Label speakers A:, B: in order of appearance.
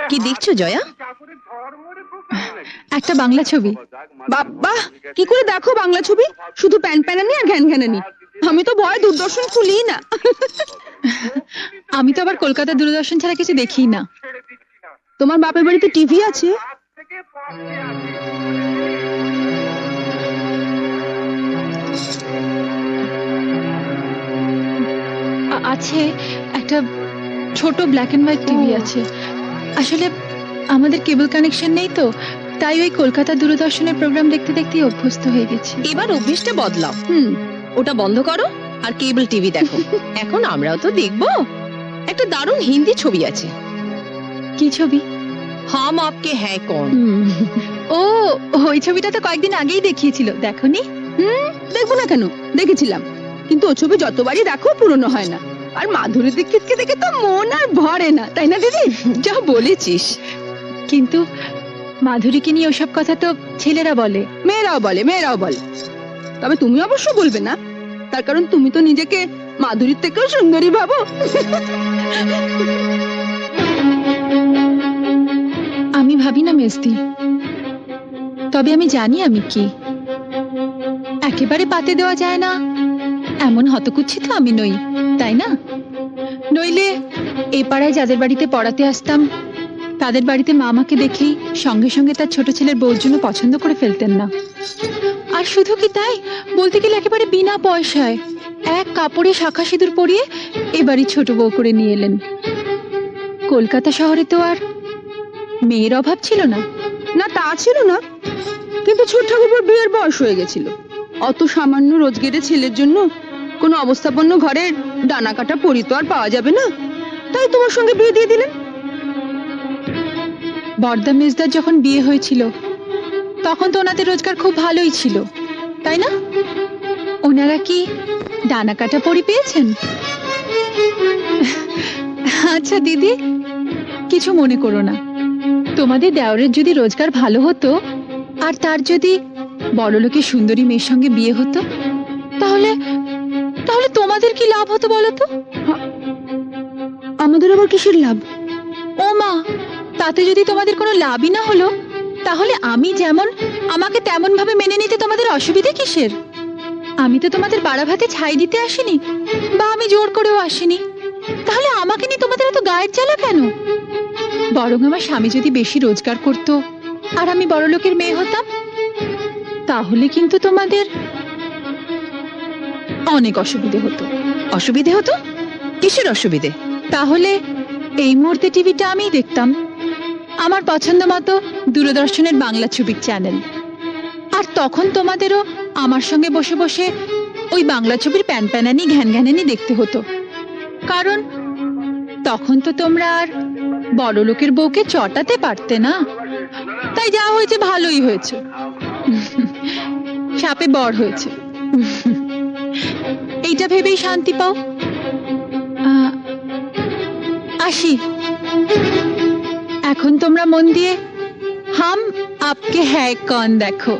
A: কি দেখছো জয়া?
B: একটা বাংলা ছবি।
A: বাবা, কি করে দেখো বাংলা ছবি? শুধু প্যান প্যানানি আর ঘ্যান ঘ্যানানি। আমি তো ভয় দূরদর্শন খুলি না।
B: আমি তো আবার কলকাতা দূরদর্শন ছাড়া কিছু দেখি না।
A: তোমার বাপের বাড়িতে টিভি আছে?
B: আছে, একটা ছোট ব্ল্যাক এন্ড হোয়াইট টিভি আছে। আসলে আমাদের কেবল কানেকশন নেই তো, তাই ওই কলকাতা দূরদর্শনের প্রোগ্রাম দেখতে দেখতে অভ্যস্ত হয়ে গেছি।
A: এবার অভ্যেসটা বদলাও। ওটা বন্ধ করো আর কেবল টিভি দেখো। এখন আমরাও তো দেখবো। একটা দারুণ হিন্দি ছবি আছে।
B: কি ছবি?
A: হাম আপকে হ্যায় কৌন।
B: ও, ওই ছবিটা তো কয়েকদিন আগেই দেখিয়েছিল, দেখোনি?
A: দেখবো না কেন, দেখেছিলাম। কিন্তু ও ছবি যতবারই দেখো পুরনো হয় না। আর মাধুরী দীক্ষিতকে দেখে তো মন আর ভরে না, তাই না দিদি? যা বলেছিস।
B: কিন্তু মাধুরীকে নিয়ে ওসব কথা তো ছেলেরা বলে।
A: মেয়েরাও বলে। তবে তুমি অবশ্য বলবে না, তার কারণ তুমি তো নিজেকে মাধুরীর থেকেও সুন্দরী ভাবো।
B: আমি ভাবি না মেজদি, তবে আমি জানি আমি কি। একেবারে পাতে দেওয়া যায় না এমন হতকুচ্ছি তো আমি নই, তাই না? নইলে এই পাড়ায় যাদের বাড়িতে পড়াতে আসতাম তাদের বাড়িতে মা আমাকে দেখেই সঙ্গে সঙ্গে তার ছোট ছেলের বউর জন্য পছন্দ করে ফেলতেন না। আর শুধু কি তাই, বলতে গেলে একেবারে বিনা পয়সায় এক কাপড়ে শাখা সিঁদুর পরিয়ে এবারই ছোট বউ করে নিয়ে এলেন। কলকাতা শহরে তো আর মেয়ের অভাব ছিল না।
A: না, তা ছিল না, কিন্তু ছোট ঠাকুর বিয়ের বয়স হয়ে গেছিল। অত সামান্য রোজগেরে ছেলের জন্য কোনো অবস্থাপন্ন ঘরের ডানা কাটা পরি তো আর পাওয়া যাবে না, তাই তোমার সঙ্গে বিয়ে দিয়ে দিলেন।
B: বর্দা মেজদার যখন বিয়ে হয়েছিল তখন তো ওনাদের রোজগার খুব ভালোই ছিল, তাই না? ওনারা কি ডানা কাটা পরি পেয়েছেন? আচ্ছা দিদি, কিছু মনে করো না। তোমাদের দেওরের যদি রোজগার ভালো হতো আর তার যদি বড়লোকের সুন্দরী মেয়ের সঙ্গে বিয়ে হতো, তাহলে তাহলে তোমাদের কি লাভ হতো বলো তো?
A: আমাদের আবার কিসের লাভ?
B: ও মা, তাতে যদি তোমাদের কোনো লাভই না হলো, তাহলে আমি যেমন আমাকে তেমন ভাবে মেনে নিতে তোমাদের অসুবিধে কিসের? আমি তো তোমাদের বাড়া ভাতে ছাই দিতে আসিনি, বা আমি জোর করেও আসিনি। তাহলে আমাকে নিয়ে তোমাদের এত গায়ের জ্বালা কেন? বরং আমার স্বামী যদি বেশি রোজগার করতো আর আমি বড় লোকের মেয়ে হতাম, তাহলে কিন্তু তোমাদের অনেক অসুবিধে হতো।
A: অসুবিধে হতো? কিসের অসুবিধে?
B: তাহলে এই মুহূর্তে টিভিটা আমিই দেখতাম, আমার পছন্দ মতো দূরদর্শনের বাংলা ছবির চ্যানেল। আর তখন তোমাদেরও আমার সঙ্গে বসে বসে ওই বাংলা ছবির প্যান প্যানানি ঘ্যান ঘ্যানানি দেখতে হতো, কারণ তখন তো তোমরা আর বড় লোকের বউকে চটাতে পারতে না। তাই যা হয়েছে ভালোই হয়েছে, সাপে বর হয়েছে। এইটা ভেবেই শান্তি পাও। আসি, এখন তোমরা মন দিয়ে হাম আপকে হ্যায় কন দেখো।